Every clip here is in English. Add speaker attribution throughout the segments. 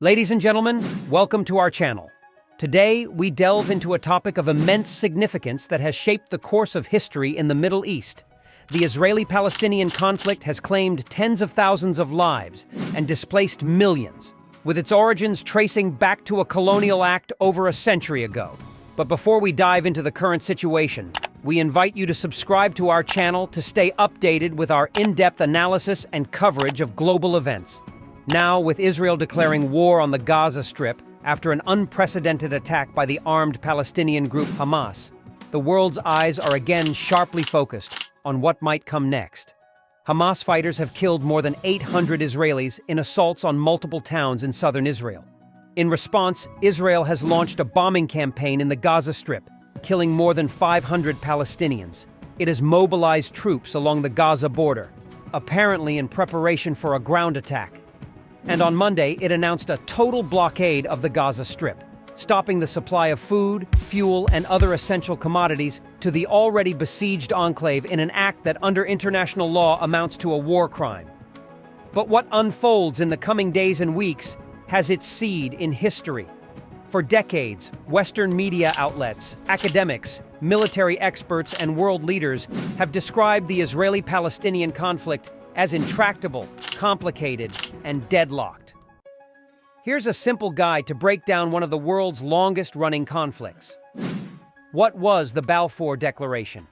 Speaker 1: Ladies and gentlemen, welcome to our channel. Today, we delve into a topic of immense significance that has shaped the course of history in the Middle East. The Israeli-Palestinian conflict has claimed tens of thousands of lives and displaced millions, with its origins tracing back to a colonial act over a century ago. But before we dive into the current situation, we invite you to subscribe to our channel to stay updated with our in-depth analysis and coverage of global events. Now, with Israel declaring war on the Gaza Strip after an unprecedented attack by the armed Palestinian group Hamas, the world's eyes are again sharply focused on what might come next. Hamas fighters have killed more than 800 Israelis in assaults on multiple towns in southern Israel. In response, Israel has launched a bombing campaign in the Gaza Strip, killing more than 500 Palestinians. It has mobilized troops along the Gaza border, apparently in preparation for a ground attack. And on Monday, it announced a total blockade of the Gaza Strip, stopping the supply of food, fuel, and other essential commodities to the already besieged enclave in an act that under international law amounts to a war crime. But what unfolds in the coming days and weeks has its seed in history. For decades, Western media outlets, academics, military experts, and world leaders have described the Israeli-Palestinian conflict as intractable, complicated, and deadlocked. Here's a simple guide to break down one of the world's longest-running conflicts. What was the Balfour Declaration?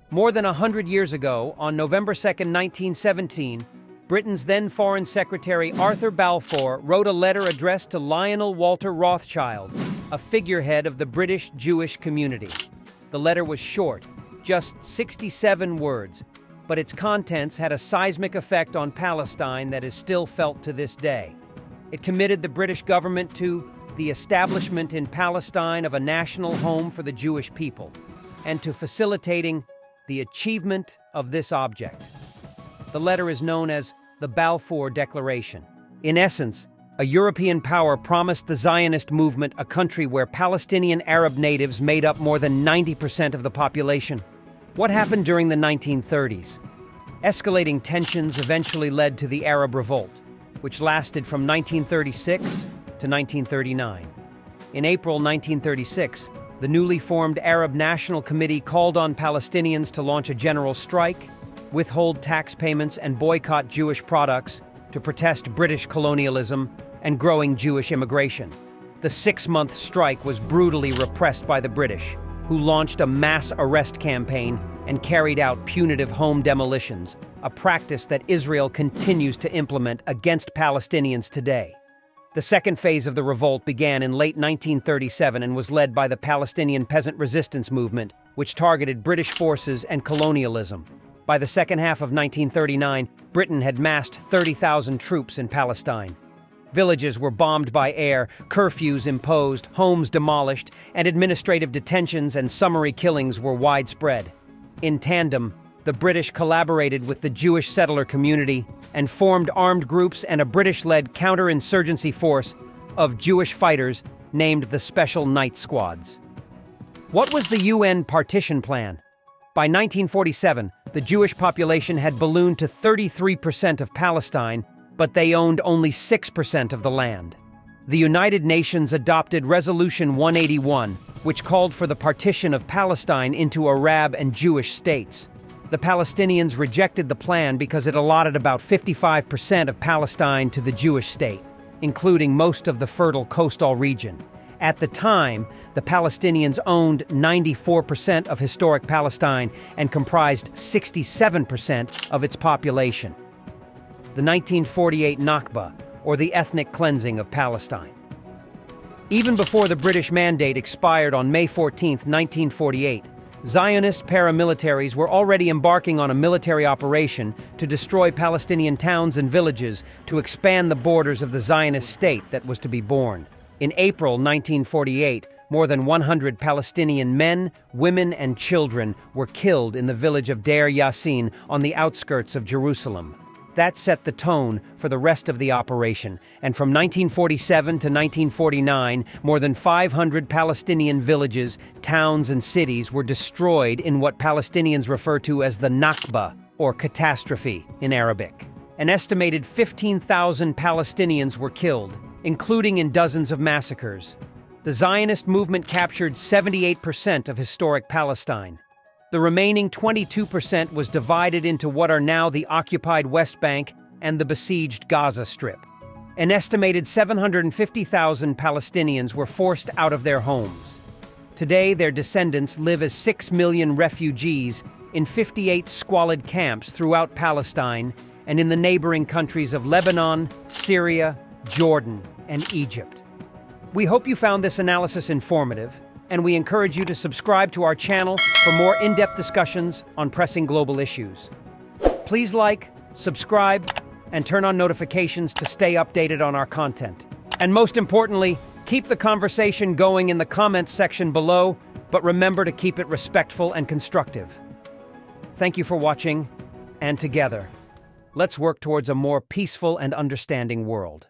Speaker 1: More than 100 years ago, on November 2, 1917, Britain's then Foreign Secretary Arthur Balfour wrote a letter addressed to Lionel Walter Rothschild, a figurehead of the British Jewish community. The letter was short, just 67 words, but its contents had a seismic effect on Palestine that is still felt to this day. It committed the British government to the establishment in Palestine of a national home for the Jewish people, and to facilitating the achievement of this object. The letter is known as the Balfour Declaration. In essence, a European power promised the Zionist movement a country where Palestinian Arab natives made up more than 90% of the population. What happened during the 1930s? Escalating tensions eventually led to the Arab Revolt, which lasted from 1936 to 1939. In April 1936, the newly formed Arab National Committee called on Palestinians to launch a general strike, withhold tax payments, and boycott Jewish products to protest British colonialism and growing Jewish immigration. The 6-month strike was brutally repressed by the British, who launched a mass arrest campaign and carried out punitive home demolitions, a practice that Israel continues to implement against Palestinians today. The second phase of the revolt began in late 1937 and was led by the Palestinian Peasant Resistance Movement, which targeted British forces and colonialism. By the second half of 1939, Britain had massed 30,000 troops in Palestine. Villages were bombed by air, curfews imposed, homes demolished, and administrative detentions and summary killings were widespread. In tandem, the British collaborated with the Jewish settler community and formed armed groups and a British-led counterinsurgency force of Jewish fighters named the Special Night Squads. What was the UN partition plan? By 1947, the Jewish population had ballooned to 33% of Palestine, but they owned only 6% of the land. The United Nations adopted Resolution 181, which called for the partition of Palestine into Arab and Jewish states. The Palestinians rejected the plan because it allotted about 55% of Palestine to the Jewish state, including most of the fertile coastal region. At the time, the Palestinians owned 94% of historic Palestine and comprised 67% of its population. The 1948 Nakba, or the ethnic cleansing of Palestine. Even before the British mandate expired on May 14, 1948, Zionist paramilitaries were already embarking on a military operation to destroy Palestinian towns and villages to expand the borders of the Zionist state that was to be born. In April 1948, more than 100 Palestinian men, women, and children were killed in the village of Deir Yassin on the outskirts of Jerusalem. That set the tone for the rest of the operation, and from 1947 to 1949, more than 500 Palestinian villages, towns, and cities were destroyed in what Palestinians refer to as the Nakba, or catastrophe in Arabic. An estimated 15,000 Palestinians were killed, including in dozens of massacres. The Zionist movement captured 78% of historic Palestine. The remaining 22% was divided into what are now the occupied West Bank and the besieged Gaza Strip. An estimated 750,000 Palestinians were forced out of their homes. Today, their descendants live as 6 million refugees in 58 squalid camps throughout Palestine and in the neighboring countries of Lebanon, Syria, Jordan, and Egypt. We hope you found this analysis informative, and we encourage you to subscribe to our channel for more in-depth discussions on pressing global issues. Please like, subscribe, and turn on notifications to stay updated on our content. And most importantly, keep the conversation going in the comments section below, but remember to keep it respectful and constructive. Thank you for watching, and together, let's work towards a more peaceful and understanding world.